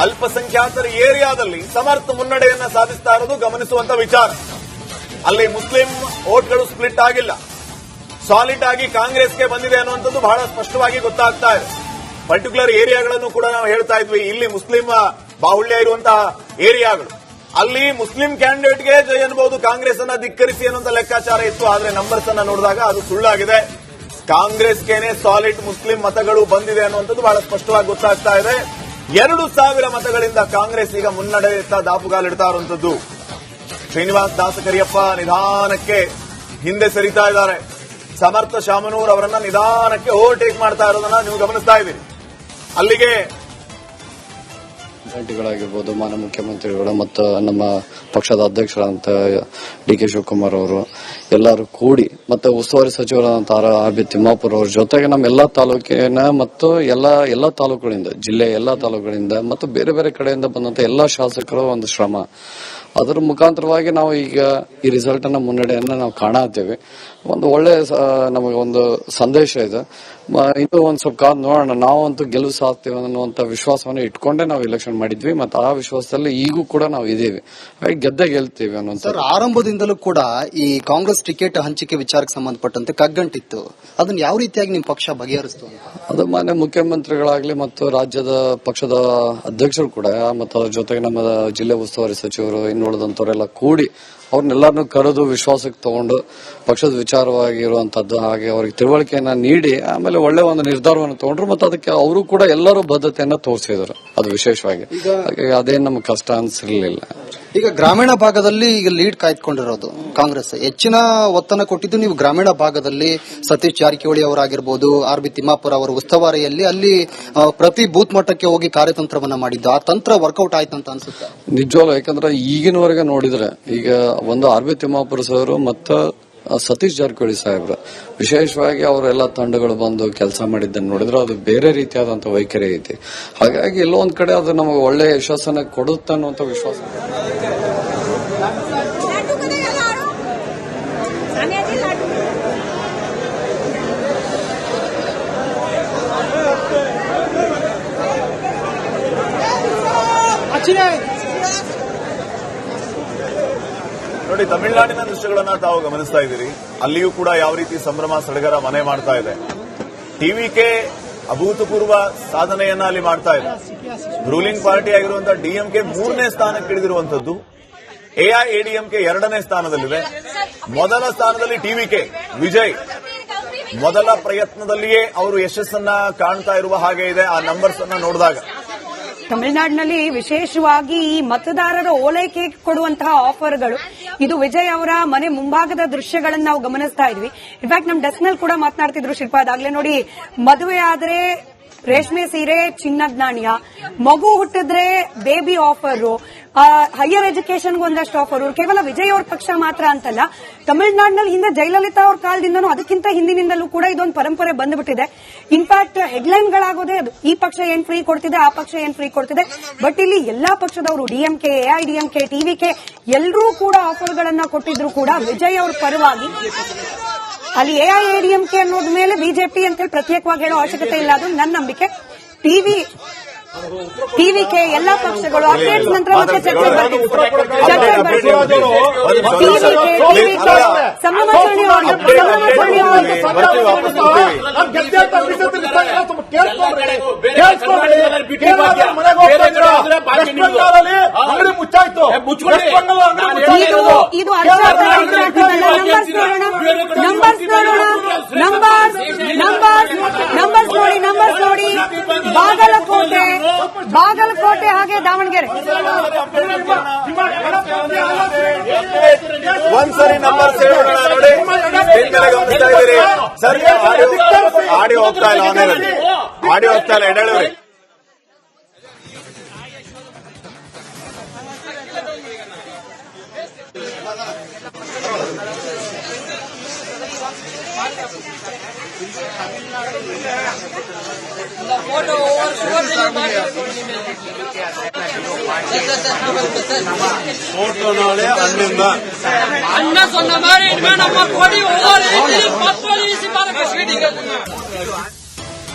ಅಲ್ಪಸಂಖ್ಯಾತರ ಏರಿಯಾದಲ್ಲಿ ಸಮರ್ಥ ಮುನ್ನಡೆಯನ್ನ ಸಾಧಿಸ್ತಾ ಇರೋದು ಗಮನಿಸುವಂತ ವಿಚಾರ. ಅಲ್ಲಿ ಮುಸ್ಲಿಂ ವೋಟ್ಗಳು ಸ್ಪ್ಲಿಟ್ ಆಗಿಲ್ಲ, ಸಾಲಿಡ್ ಆಗಿ ಕಾಂಗ್ರೆಸ್ಗೆ ಬಂದಿದೆ ಅನ್ನುವಂಥದ್ದು ಬಹಳ ಸ್ಪಷ್ಟವಾಗಿ ಗೊತ್ತಾಗ್ತಾ ಇದೆ. ಪರ್ಟಿಕ್ಯುಲರ್ ಏರಿಯಾಗಳನ್ನು ಕೂಡ ನಾವು ಹೇಳ್ತಾ ಇದ್ವಿ, ಇಲ್ಲಿ ಮುಸ್ಲಿಂ ಬಾಹುಳ್ಯ ಇರುವಂತಹ ಏರಿಯಾಗಳು, ಅಲ್ಲಿ ಮುಸ್ಲಿಂ ಕ್ಯಾಂಡಿಡೇಟ್ಗೆ ಜಯ ಅನ್ನಬಹುದು, ಕಾಂಗ್ರೆಸ್ ಅನ್ನ ಧಿಕ್ಕರಿಸಿ ಅನ್ನುವಂತ ಲೆಕ್ಕಾಚಾರ ಇತ್ತು. ಆದ್ರೆ ನಂಬರ್ಸ್ ಅನ್ನ ನೋಡಿದಾಗ ಅದು ಸುಳ್ಳಾಗಿದೆ. ಕಾಂಗ್ರೆಸ್ಗೆನೆ ಸಾಲಿಡ್ ಮುಸ್ಲಿಂ ಮತಗಳು ಬಂದಿದೆ ಅನ್ನುವಂಥದ್ದು ಬಹಳ ಸ್ಪಷ್ಟವಾಗಿ ಗೊತ್ತಾಗ್ತಾ ಇದೆ. 2,000 ಮತಗಳಿಂದ ಕಾಂಗ್ರೆಸ್ ಈಗ ಮುನ್ನಡೆಯತ್ತ ದಾಪುಗಾಲಿಡ್ತಾ ಇರುವಂತದ್ದು. ಶ್ರೀನಿವಾಸ್ ದಾಸಕರಿಯಪ್ಪ ನಿಧಾನಕ್ಕೆ ಹಿಂದೆ ಸರಿತಾ ಇದ್ದಾರೆ. ಸಮರ್ಥ ಶಾಮನೂರ್ ಅವರನ್ನ ನಿಧಾನಕ್ಕೆ ಓವರ್ಟೇಕ್ ಮಾಡ್ತಾ ಇರೋದನ್ನ ನೀವು ಗಮನಿಸ್ತಾ ಇದ್ದೀರಿ. ಅಲ್ಲಿಗೆ ಗಳಾಗಿರ್ಬೋದು, ಮಾನ್ಯ ಮುಖ್ಯಮಂತ್ರಿಗಳು ಮತ್ತು ನಮ್ಮ ಪಕ್ಷದ ಅಧ್ಯಕ್ಷರಾದಂತ ಡಿ.ಕೆ. ಶಿವಕುಮಾರ್ ಅವರು ಎಲ್ಲರೂ ಕೂಡಿ ಮತ್ತೆ ಉಸ್ತುವಾರಿ ಸಚಿವರಾದಂತ ಆರ್.ಬಿ. ತಿಮ್ಮಾಪುರ್ ಅವರ ಜೊತೆಗೆ ನಮ್ಮ ಎಲ್ಲಾ ತಾಲೂಕಿನ ಮತ್ತು ಎಲ್ಲಾ ತಾಲೂಕುಗಳಿಂದ, ಜಿಲ್ಲೆಯ ಎಲ್ಲಾ ತಾಲೂಕುಗಳಿಂದ ಮತ್ತು ಬೇರೆ ಬೇರೆ ಕಡೆಯಿಂದ ಬಂದಂತ ಎಲ್ಲಾ ಶಾಸಕರು ಒಂದು ಶ್ರಮ, ಅದರ ಮುಖಾಂತರವಾಗಿ ನಾವು ಈಗ ಈ ರಿಸಲ್ಟ್ ಅನ್ನ ಮುನ್ನಡೆಯನ್ನ ನಾವು ಕಾಣುತ್ತೇವೆ. ಒಂದು ಒಳ್ಳೆ ನಮಗೆ ಒಂದು ಸಂದೇಶ ಇದೆ. ಇದು ಒಂದ್ ಸ್ವಲ್ಪ ಕಾದ್ ನೋಡೋಣ, ನಾವಂತೂ ಗೆಲುವು ಸಾಧ್ತೇವೆ ಅನ್ನುವಂತ ವಿಶ್ವಾಸವನ್ನು ಇಟ್ಕೊಂಡೇ ನಾವು ಎಲೆಕ್ಷನ್ ಮಾಡಿದ್ವಿ ಮತ್ತು ಆ ವಿಶ್ವಾಸದಲ್ಲಿ ಈಗೂ ಕೂಡ ನಾವು ಇದ್ದೀವಿ, ಗೆದ್ದೇ ಗೆಲ್ತೀವಿ ಅನ್ನುವಂತ. ಸರ್, ಆರಂಭದಿಂದಲೂ ಕೂಡ ಈ ಕಾಂಗ್ರೆಸ್ ಟಿಕೆಟ್ ಹಂಚಿಕೆ ವಿಚಾರಕ್ಕೆ ಸಂಬಂಧಪಟ್ಟಂತೆ ಕಗ್ಗಂಟಿತ್ತು. ಅದನ್ನ ಯಾವ ರೀತಿಯಾಗಿ ನಿಮ್ಮ ಪಕ್ಷ ಬಗೆಹರಿಸ್ತು? ಅದು ಮಾನ್ಯ ಮುಖ್ಯಮಂತ್ರಿಗಳಾಗ್ಲಿ ಮತ್ತು ರಾಜ್ಯದ ಪಕ್ಷದ ಅಧ್ಯಕ್ಷರು ಕೂಡ ಮತ್ತು ಅದ್ರ ಜೊತೆಗೆ ನಮ್ಮ ಜಿಲ್ಲೆ ಉಸ್ತುವಾರಿ ಸಚಿವರು ಇನ್ನುಳಿದಂತವರೆಲ್ಲ ಕೂಡಿ ಅವ್ರನ್ನೆಲ್ಲರನ್ನೂ ಕರೆದು ವಿಶ್ವಾಸಕ್ಕೆ ತಗೊಂಡು ಪಕ್ಷದ ವಿಚಾರವಾಗಿರುವಂತದ್ದು, ಹಾಗೆ ಅವರಿಗೆ ತಿಳುವಳಿಕೆಯನ್ನ ನೀಡಿ ಆಮೇಲೆ ಒಳ್ಳೆ ಒಂದು ನಿರ್ಧಾರವನ್ನು ತಗೊಂಡ್ರು ಮತ್ತು ಅದಕ್ಕೆ ಅವರು ಕೂಡ ಎಲ್ಲರೂ ಬದ್ಧತೆಯನ್ನ ತೋರಿಸಿದ್ರು. ಅದು ವಿಶೇಷವಾಗಿ ಅದೇನು ನಮ್ಗೆ ಕಷ್ಟ ಅನ್ಸಿರ್ಲಿಲ್ಲ. ಈಗ ಗ್ರಾಮೀಣ ಭಾಗದಲ್ಲಿ ಈಗ ಲೀಡ್ ಕಾಯ್ದುಕೊಂಡಿರೋದು ಕಾಂಗ್ರೆಸ್, ಹೆಚ್ಚಿನ ಒತ್ತನ್ನು ಕೊಟ್ಟಿದ್ದು ನೀವು ಗ್ರಾಮೀಣ ಭಾಗದಲ್ಲಿ. ಸತೀಶ್ ಜಾರಕಿಹೊಳಿ ಅವರಾಗಿರ್ಬೋದು, ಆರ್.ಬಿ. ತಿಮ್ಮಾಪುರ್ ಅವರ ಉಸ್ತುವಾರಿಯಲ್ಲಿ ಅಲ್ಲಿ ಪ್ರತಿ ಬೂತ್ ಮಟ್ಟಕ್ಕೆ ಹೋಗಿ ಕಾರ್ಯತಂತ್ರವನ್ನ ಮಾಡಿದ್ದು, ಆ ತಂತ್ರ ವರ್ಕೌಟ್ ಆಯ್ತಂತ ಅನ್ಸುತ್ತೆ ನಿಜವಾಗ್ಲೂ. ಯಾಕಂದ್ರೆ ಈಗಿನವರೆಗೆ ನೋಡಿದ್ರೆ ಈಗ ಒಂದು ಆರ್.ಬಿ. ತಿಮ್ಮಾಪುರ್ ಸರ್ ಮತ್ತು ಸತೀಶ್ ಜಾರಕಿಹೊಳಿ ಸಾಹೇಬ್ರು ವಿಶೇಷವಾಗಿ ಅವರೆಲ್ಲ ತಂಡಗಳು ಬಂದು ಕೆಲಸ ಮಾಡಿದ್ದನ್ನು ನೋಡಿದ್ರೆ ಅದು ಬೇರೆ ರೀತಿಯಾದಂತಹ ವೈಖರಿ ಐತಿ. ಹಾಗಾಗಿ ಎಲ್ಲೋ ಒಂದ್ ಕಡೆ ಅದು ನಮಗೆ ಒಳ್ಳೆ ಯಶಸ್ಸನ್ನ ಕೊಡುತ್ತೆ ಅನ್ನುವಂತ ವಿಶ್ವಾಸ. ನೋಡಿ, ತಮಿಳುನಾಡಿನ ದೃಶ್ಯಗಳನ್ನ ತಾವು ಗಮನಿಸ್ತಾ ಇದ್ದೀರಿ. ಅಲ್ಲಿಯೂ ಕೂಡ ಯಾವ ರೀತಿ ಸಂಭ್ರಮ ಸಡಗರ ಮನೆ ಮಾಡ್ತಾ ಇದೆ. ಟಿವಿಕೆ ಅಭೂತಪೂರ್ವ ಸಾಧನೆಯನ್ನ ಅಲ್ಲಿ ಮಾಡ್ತಾ ಇದೆ. ರೂಲಿಂಗ್ ಪಾರ್ಟಿ ಆಗಿರುವಂತಹ ಡಿಎಂಕೆ 3ನೇ ಸ್ಥಾನಕ್ಕೆ ಇಳಿದಿರುವಂತದ್ದು, ಎಐಎಡಿಎಂಕೆ 2ನೇ ಸ್ಥಾನದಲ್ಲಿದೆ. ಮೊದಲ ಸ್ಥಾನದಲ್ಲಿ ಟಿವಿಕೆ ವಿಜಯ್. ಮೊದಲ ಪ್ರಯತ್ನದಲ್ಲಿಯೇ ಅವರು ಯಶಸ್ಸನ್ನ ಕಾಣ್ತಾ ಇರುವ ಹಾಗೆ ಇದೆ ಆ ನಂಬರ್ಸ್ ಅನ್ನ ನೋಡಿದಾಗ. ತಮಿಳುನಾಡಿನಲ್ಲಿ ವಿಶೇಷವಾಗಿ ಈ ಮತದಾರರ ಓಲೈಕೆ ಕೊಡುವಂತಹ ಆಫರ್ಗಳು, ಇದು ವಿಜಯ್ ಅವರ ಮನೆ ಮುಂಭಾಗದ ದೃಶ್ಯಗಳನ್ನು ನಾವು ಗಮನಿಸ್ತಾ ಇದ್ವಿ. ಇನ್ಫ್ಯಾಕ್ಟ್ ನಮ್ಮ ಡೆಸ್ಕ್ ನಲ್ಲಿ ಕೂಡ ಮಾತನಾಡ್ತಿದ್ರು ಶಿಲ್ಪ, ಅದಾಗ್ಲೇ ನೋಡಿ, ಮದುವೆ ಆದ್ರೆ ರೇಷ್ಮೆ ಸೀರೆ, ಚಿನ್ನದ ನಾಣ್ಯ, ಮಗು ಹುಟ್ಟಿದ್ರೆ ಬೇಬಿ ಆಫರ್, ಹೈಯರ್ ಎಜುಕೇಶನ್ಗೆ ಒಂದಷ್ಟು ಆಫರ್. ಕೇವಲ ವಿಜಯ್ ಅವ್ರ ಪಕ್ಷ ಮಾತ್ರ ಅಂತಲ್ಲ, ತಮಿಳುನಾಡಿನಲ್ಲಿ ಹಿಂದೆ ಜಯಲಲಿತಾ ಅವ್ರ ಕಾಲದಿಂದನೂ ಅದಕ್ಕಿಂತ ಹಿಂದಿನಿಂದಲೂ ಕೂಡ ಇದೊಂದು ಪರಂಪರೆ ಬಂದ್ಬಿಟ್ಟಿದೆ. ಇನ್ಫ್ಯಾಕ್ಟ್ ಹೆಡ್ಲೈನ್ಗಳಾಗೋದೇ ಅದು, ಈ ಪಕ್ಷ ಏನ್ ಫ್ರೀ ಕೊಡ್ತಿದೆ, ಆ ಪಕ್ಷ ಏನ್ ಫ್ರೀ ಕೊಡ್ತಿದೆ. ಬಟ್ ಇಲ್ಲಿ ಎಲ್ಲಾ ಪಕ್ಷದವರು, ಡಿಎಂಕೆ, ಎಐಡಿಎಂಕೆ, ಟಿವಿಕೆ ಎಲ್ಲರೂ ಕೂಡ ಆಫರ್ಗಳನ್ನ ಕೊಟ್ಟಿದ್ರು ಕೂಡ ವಿಜಯ್ ಅವ್ರ ಪರವಾಗಿ. ಅಲ್ಲಿ ಎಐಎಡಿಎಂಕೆ ಅನ್ನೋದ ಮೇಲೆ ಬಿಜೆಪಿ ಅಂತೇಳಿ ಪ್ರತ್ಯೇಕವಾಗಿ ಹೇಳೋ ಅವಶ್ಯಕತೆ ಇಲ್ಲ, ಅದು ನನ್ನ ನಂಬಿಕೆ. ಟಿವಿಕೆ ಎಲ್ಲಾ ಪಕ್ಷಗಳು ಅಪ್ಡೇಟ್ಸ್ ನಂತರ ಮತ್ತೆ ಚರ್ಚೆ ಬರ್ತೀವಿ. ಇದು ನಂಬರ್ಸ್ ನೋಡಿ. ಬಾಗಲಕೋಟೆ ಹಾಗೆ ದಾವಣಗೆರೆ ಒಂದ್ಸರಿ ನಂಬರ್ಸ್ ನೋಡಿ. ಗಮನಿಸ್ತಾ ಇದ್ದೀರಿ ಸರ್, ಆಡಿಯೋ ಹೋಗ್ತಾ ಇಲ್ಲ, ಆಡಿಯೋ ಹೋಗ್ತಾ ಇಲ್ಲ, ಎಡಳವ್ರಿ. போட்டோ நாளே அண்ணன் தான் அண்ணன் சொன்ன மாதிரி இனிமே நம்ம கொடி ஒவ்வொரு 10 வீசி பாருங்க.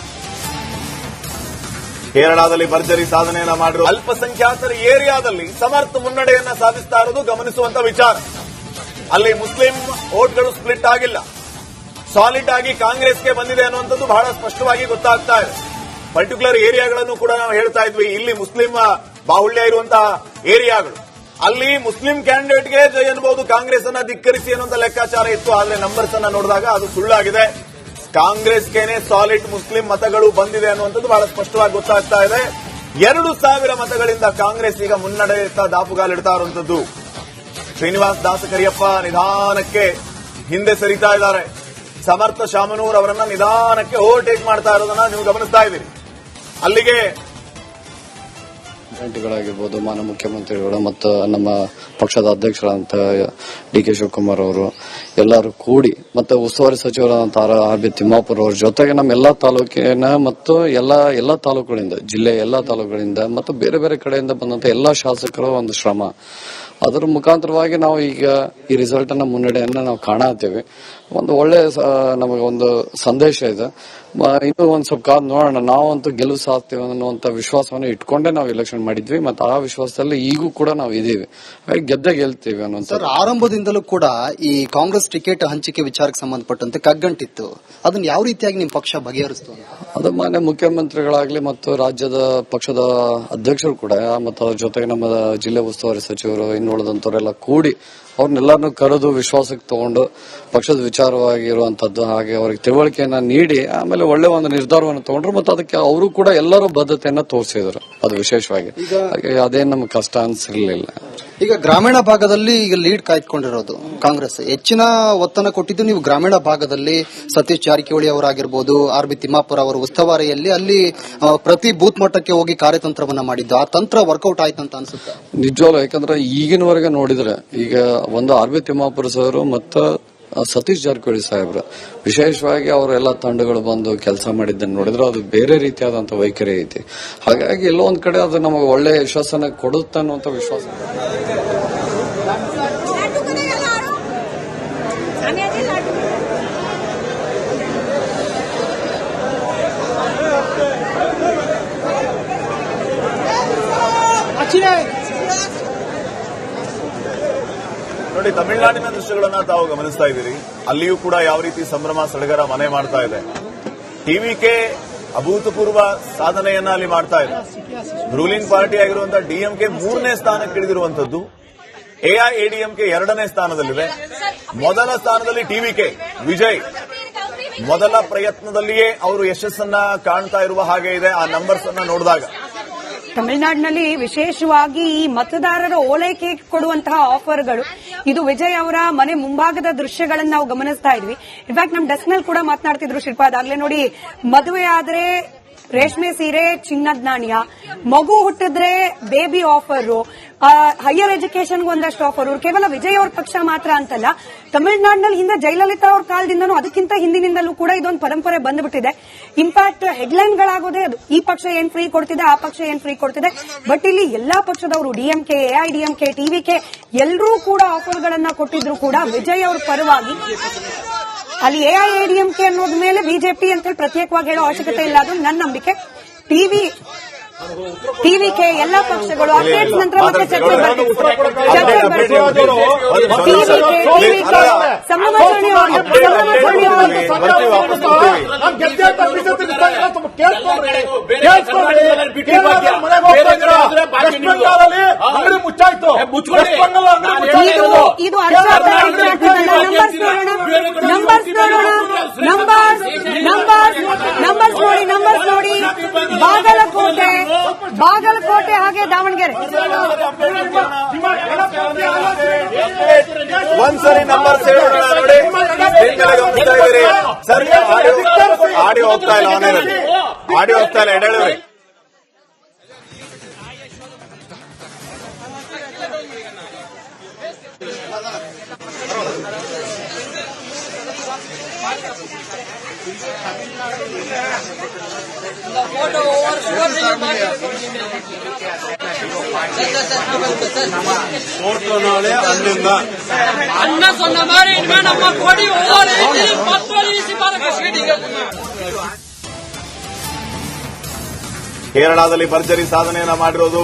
ಕೇರಳದಲ್ಲಿ ಭರ್ಜರಿ ಸಾಧನೆಯನ್ನ ಮಾಡಿರುವ ಅಲ್ಪಸಂಖ್ಯಾತರ ಏರಿಯಾದಲ್ಲಿ ಸಮರ್ಥ ಮುನ್ನಡೆಯನ್ನ ಸಾಧಿಸ್ತಾ ಇರೋದು ಗಮನಿಸುವಂತ ವಿಚಾರ. ಅಲ್ಲಿ ಮುಸ್ಲಿಂ ವೋಟ್ಗಳು ಸ್ಪ್ಲಿಟ್ ಆಗಿಲ್ಲ, ಸಾಲಿಡ್ ಆಗಿ ಕಾಂಗ್ರೆಸ್ಗೆ ಬಂದಿದೆ ಅನ್ನುವಂಥದ್ದು ಬಹಳ ಸ್ಪಷ್ಟವಾಗಿ ಗೊತ್ತಾಗ್ತಾ ಇದೆ. ಪರ್ಟಿಕ್ಯುಲರ್ ಏರಿಯಾಗಳನ್ನು ಕೂಡ ನಾವು ಹೇಳ್ತಾ ಇದ್ವಿ, ಇಲ್ಲಿ ಮುಸ್ಲಿಂ ಬಾಹುಳ್ಯ ಇರುವಂತಹ ಏರಿಯಾಗಳು, ಅಲ್ಲಿ ಮುಸ್ಲಿಂ ಕ್ಯಾಂಡಿಡೇಟ್ಗೆ ಜಯ ಎನ್ನಬಹುದು, ಕಾಂಗ್ರೆಸ್ ಅನ್ನ ಧಿಕ್ಕರಿಸಿ ಅನ್ನುವಂತ ಲೆಕ್ಕಾಚಾರ ಇತ್ತು. ಆದ್ರೆ ನಂಬರ್ಸ್ ಅನ್ನ ನೋಡಿದಾಗ ಅದು ಸುಳ್ಳಾಗಿದೆ. ಕಾಂಗ್ರೆಸ್ಗೆನೆ ಸಾಲಿಡ್ ಮುಸ್ಲಿಂ ಮತಗಳು ಬಂದಿದೆ ಅನ್ನುವಂಥದ್ದು ಬಹಳ ಸ್ಪಷ್ಟವಾಗಿ ಗೊತ್ತಾಗ್ತಾ ಇದೆ. 2,000 ಮತಗಳಿಂದ ಕಾಂಗ್ರೆಸ್ ಈಗ ಮುನ್ನಡೆಯುತ್ತಾ ದಾಪುಗಾಲಿಡ್ತಾ ಇರುವಂತದ್ದು. ಶ್ರೀನಿವಾಸ್ ದಾಸಕರಿಯಪ್ಪ ನಿಧಾನಕ್ಕೆ ಹಿಂದೆ ಸರಿತಾ ಇದ್ದಾರೆ. ಸಮರ್ಥ ಶಾಮನೂರ್ ಅವರನ್ನ ನಿಧಾನಕ್ಕೆ ಓವರ್ಟೇಕ್ ಮಾಡ್ತಾ ಇರೋದನ್ನ ನೀವು ಗಮನಿಸ್ತಾ ಇದ್ದೀರಿ. ಅಲ್ಲಿಗೆ ಗಳಾಗಿರ್ಬೋದು, ಮಾನ್ಯ ಮುಖ್ಯಮಂತ್ರಿಗಳು ಮತ್ತು ನಮ್ಮ ಪಕ್ಷದ ಅಧ್ಯಕ್ಷರಾದಂಥ ಡಿ.ಕೆ. ಶಿವಕುಮಾರ್ ಅವರು ಎಲ್ಲರೂ ಕೂಡಿ ಮತ್ತೆ ಉಸ್ತುವಾರಿ ಸಚಿವರಾದಂಥ ಆರ್.ಬಿ. ತಿಮ್ಮಾಪುರ್ ಅವ್ರ ಜೊತೆಗೆ ನಮ್ಮ ಎಲ್ಲಾ ತಾಲೂಕಿನ ಮತ್ತು ಎಲ್ಲಾ ತಾಲೂಕುಗಳಿಂದ, ಜಿಲ್ಲೆಯ ಎಲ್ಲಾ ತಾಲೂಕುಗಳಿಂದ ಮತ್ತು ಬೇರೆ ಬೇರೆ ಕಡೆಯಿಂದ ಬಂದಂತ ಎಲ್ಲಾ ಶಾಸಕರ ಒಂದು ಶ್ರಮ, ಅದರ ಮುಖಾಂತರವಾಗಿ ನಾವು ಈಗ ಈ ರಿಸಲ್ಟ್ ಅನ್ನ ಮುನ್ನಡೆಯನ್ನ ನಾವು ಕಾಣತ್ತೇವೆ. ಒಂದು ಒಳ್ಳೆ ನಮಗೆ ಒಂದು ಸಂದೇಶ ಇದೆ. ಇನ್ನೂ ಒಂದ್ ಸ್ವಲ್ಪ ಕಾದ್ ನೋಡೋಣ. ನಾವಂತೂ ಗೆಲುವು ಸಾಧ್ತೇವೆ ಅನ್ನುವಂತ ವಿಶ್ವಾಸವನ್ನು ಇಟ್ಕೊಂಡೇ ನಾವು ಎಲೆಕ್ಷನ್ ಮಾಡಿದ್ವಿ ಮತ್ತು ಆ ವಿಶ್ವಾಸದಲ್ಲಿ ಈಗೂ ಕೂಡ ನಾವು ಇದೀವಿ, ಗೆದ್ದೇ ಗೆಲ್ತೀವಿ ಅನ್ನುವಂತ. ಸರ್, ಆರಂಭದಿಂದಲೂ ಕೂಡ ಈ ಕಾಂಗ್ರೆಸ್ ಟಿಕೆಟ್ ಹಂಚಿಕೆ ವಿಚಾರಕ್ಕೆ ಸಂಬಂಧಪಟ್ಟಂತೆ ಕಗ್ಗಂಟಿತ್ತು. ಅದನ್ನ ಯಾವ ರೀತಿಯಾಗಿ ನಿಮ್ಮ ಪಕ್ಷ ಬಗೆಹರಿಸ್ತು? ಅದು ಮಾನ್ಯ ಮುಖ್ಯಮಂತ್ರಿಗಳಾಗ್ಲಿ ಮತ್ತು ರಾಜ್ಯದ ಪಕ್ಷದ ಅಧ್ಯಕ್ಷರು ಕೂಡ ಮತ್ತು ಅದ್ರ ಜೊತೆಗೆ ನಮ್ಮ ಜಿಲ್ಲೆ ಉಸ್ತುವಾರಿ ಸಚಿವರು ಇನ್ನುಳಿದಂತವರೆಲ್ಲ ಕೂಡಿ ಅವ್ರನ್ನೆಲ್ಲರನ್ನು ಕರೆದು ವಿಶ್ವಾಸಕ್ಕೆ ತಗೊಂಡು ಪಕ್ಷದ ವಿಚಾರವಾಗಿರುವಂತದ್ದು, ಹಾಗೆ ಅವರಿಗೆ ತಿಳುವಳಿಕೆಯನ್ನ ನೀಡಿ ಆಮೇಲೆ ಒಳ್ಳೆ ಒಂದು ನಿರ್ಧಾರವನ್ನು ತಗೊಂಡ್ರು ಮತ್ತು ಅದಕ್ಕೆ ಅವರು ಕೂಡ ಎಲ್ಲರೂ ಬದ್ಧತೆಯನ್ನ ತೋರಿಸಿದ್ರು. ಅದು ವಿಶೇಷವಾಗಿ ಅದೇನು ನಮ್ಗೆ ಕಷ್ಟ ಅನ್ಸಿರ್ಲಿಲ್ಲ. ಈಗ ಗ್ರಾಮೀಣ ಭಾಗದಲ್ಲಿ ಈಗ ಲೀಡ್ ಕಾಯ್ದುಕೊಂಡಿರೋದು ಕಾಂಗ್ರೆಸ್. ಹೆಚ್ಚಿನ ಒತ್ತನ್ನು ಕೊಟ್ಟಿದ್ದು ನೀವು ಗ್ರಾಮೀಣ ಭಾಗದಲ್ಲಿ ಸತೀಶ್ ಜಾರಕಿಹೊಳಿ ಅವರಾಗಿರ್ಬೋದು, ಆರ್.ಬಿ. ತಿಮ್ಮಾಪುರ್ ಅವರ ಉಸ್ತುವಾರಿಯಲ್ಲಿ ಅಲ್ಲಿ ಪ್ರತಿ ಬೂತ್ ಮಟ್ಟಕ್ಕೆ ಹೋಗಿ ಕಾರ್ಯತಂತ್ರವನ್ನ ಮಾಡಿದ್ದು. ಆ ತಂತ್ರ ವರ್ಕೌಟ್ ಆಯ್ತಂತ ಅನ್ಸುತ್ತೆ ನಿಜವಾಗ್ಲೂ. ಯಾಕಂದ್ರೆ ಈಗಿನವರೆಗೆ ನೋಡಿದ್ರೆ ಈಗ ಒಂದು ಆರ್.ಬಿ. ತಿಮ್ಮಾಪುರ್ ಸರ್ ಮತ್ತು ಸತೀಶ್ ಜಾರಕಿಹೊಳಿ ಸಾಹೇಬ್ರು ವಿಶೇಷವಾಗಿ ಅವರೆಲ್ಲ ತಂಡಗಳು ಬಂದು ಕೆಲಸ ಮಾಡಿದ್ದನ್ನು ನೋಡಿದ್ರೆ ಅದು ಬೇರೆ ರೀತಿಯಾದಂತಹ ವೈಖರಿ ಐತಿ. ಹಾಗಾಗಿ ಎಲ್ಲೋ ಒಂದ್ ಕಡೆ ಅದು ನಮಗೆ ಒಳ್ಳೆ ಯಶಸ್ಸನ್ನ ಕೊಡುತ್ತೆ ಅನ್ನುವಂತ ವಿಶ್ವಾಸ. ನೋಡಿ, ತಮಿಳುನಾಡಿನ ದೃಶ್ಯಗಳನ್ನ ತಾವು ಗಮನಿಸ್ತಾ ಇದ್ದೀರಿ. ಅಲ್ಲಿಯೂ ಕೂಡ ಯಾವ ರೀತಿ ಸಂಭ್ರಮ ಸಡಗರ ಮನೆ ಮಾಡ್ತಾ ಇದೆ. ಟಿವಿಕೆ ಅಭೂತಪೂರ್ವ ಸಾಧನೆಯನ್ನ ಅಲ್ಲಿ ಮಾಡ್ತಾ ಇದೆ. ರೂಲಿಂಗ್ ಪಾರ್ಟಿ ಆಗಿರುವಂತಹ ಡಿಎಂಕೆ 3ನೇ ಸ್ಥಾನಕ್ಕೆ ಇಳಿದಿರುವಂತದ್ದು, ಎಐಎಡಿಎಂಕೆ 2ನೇ ಸ್ಥಾನದಲ್ಲಿದೆ. ಮೊದಲ ಸ್ಥಾನದಲ್ಲಿ ಟಿವಿಕೆ ವಿಜಯ್. ಮೊದಲ ಪ್ರಯತ್ನದಲ್ಲಿಯೇ ಅವರು ಯಶಸ್ಸನ್ನ ಕಾಣ್ತಾ ಇರುವ ಹಾಗೆ ಇದೆ ಆ ನಂಬರ್ಸ್ ಅನ್ನ ನೋಡಿದಾಗ. ತಮಿಳುನಾಡಿನಲ್ಲಿ ವಿಶೇಷವಾಗಿ ಈ ಮತದಾರರ ಓಲೈಕೆ ಕೊಡುವಂತಹ ಆಫರ್ಗಳು, ಇದು ವಿಜಯ್ ಅವರ ಮನೆ ಮುಂಭಾಗದ ದೃಶ್ಯಗಳನ್ನು ನಾವು ಗಮನಿಸ್ತಾ ಇದ್ವಿ. ಇನ್ಫ್ಯಾಕ್ಟ್ ನಮ್ಮ ಡೆಸ್ಕ್ ನಲ್ಲಿ ಕೂಡ ಮಾತನಾಡ್ತಿದ್ರು ಶಿಲ್ಪಾದ್, ಆಗ್ಲೇ ನೋಡಿ, ಮದುವೆ ಆದ್ರೆ ರೇಷ್ಮೆ ಸೀರೆ, ಚಿನ್ನದ ನಾಣ್ಯ, ಮಗು ಹುಟ್ಟಿದ್ರೆ ಬೇಬಿ ಆಫರ್, ಹೈಯರ್ ಎಜುಕೇಶನ್ಗೂ ಒಂದಷ್ಟು ಆಫರ್. ಕೇವಲ ವಿಜಯ್ ಅವ್ರ ಪಕ್ಷ ಮಾತ್ರ ಅಂತಲ್ಲ, ತಮಿಳುನಾಡಿನಲ್ಲಿ ಹಿಂದೆ ಜಯಲಲಿತಾ ಅವ್ರ ಕಾಲದಿಂದನೂ ಅದಕ್ಕಿಂತ ಹಿಂದಿನಿಂದಲೂ ಕೂಡ ಇದೊಂದು ಪರಂಪರೆ ಬಂದ್ಬಿಟ್ಟಿದೆ. ಇನ್ಫ್ಯಾಕ್ಟ್ ಹೆಡ್ಲೈನ್ಗಳಾಗೋದೇ ಅದು, ಈ ಪಕ್ಷ ಏನ್ ಫ್ರೀ ಕೊಡ್ತಿದೆ, ಆ ಪಕ್ಷ ಏನ್ ಫ್ರೀ ಕೊಡ್ತಿದೆ. ಬಟ್ ಇಲ್ಲಿ ಎಲ್ಲಾ ಪಕ್ಷದವರು, ಡಿಎಂಕೆ, ಎಐಡಿಎಂಕೆ, ಟಿವಿಕೆ ಎಲ್ಲರೂ ಕೂಡ ಆಫರ್ಗಳನ್ನ ಕೊಟ್ಟಿದ್ರು ಕೂಡ ವಿಜಯ್ ಅವ್ರ ಪರವಾಗಿ. ಅಲ್ಲಿ ಎಐಎಡಿಎಂಕೆ ಅನ್ನೋದ ಮೇಲೆ ಬಿಜೆಪಿ ಅಂತ ಹೇಳಿ ಪ್ರತ್ಯೇಕವಾಗಿ ಹೇಳೋ ಅವಶ್ಯಕತೆ ಇಲ್ಲ, ಅದು ನನ್ನ ನಂಬಿಕೆ. ಟಿವಿಕೆ ಎಲ್ಲಾ ಪಕ್ಷಗಳು ಅಪ್ಡೇಟ್ಸ್ ನಂತರ ಮತ್ತೆ ಚರ್ಚೆ ಇದು ನಂಬರ್ಸ್ ನೋಡಿ. ಬಾಗಲಕೋಟೆ ಹಾಗೆ ದಾವಣಗೆರೆ ಒಂದ್ಸರಿ ನಂಬರ್ ನೋಡಿ. ಸರ್, ಆಡಿಯೋ ಹೋಗ್ತಾ ಇಲ್ಲ, ಆನ್ಲೈನಲ್ಲಿ ಆಡಿಯೋ ಹೋಗ್ತಾ ಇಲ್ಲ, ಎಡಳಿ. போட்டோ நாளே அண்ணா சொன்ன மாதிரி நம்ம கொடி ஒவ்வொரு 10 வீசி பாருங்க. ಕೇರಳದಲ್ಲಿ ಭರ್ಜರಿ ಸಾಧನೆಯನ್ನ ಮಾಡಿರೋದು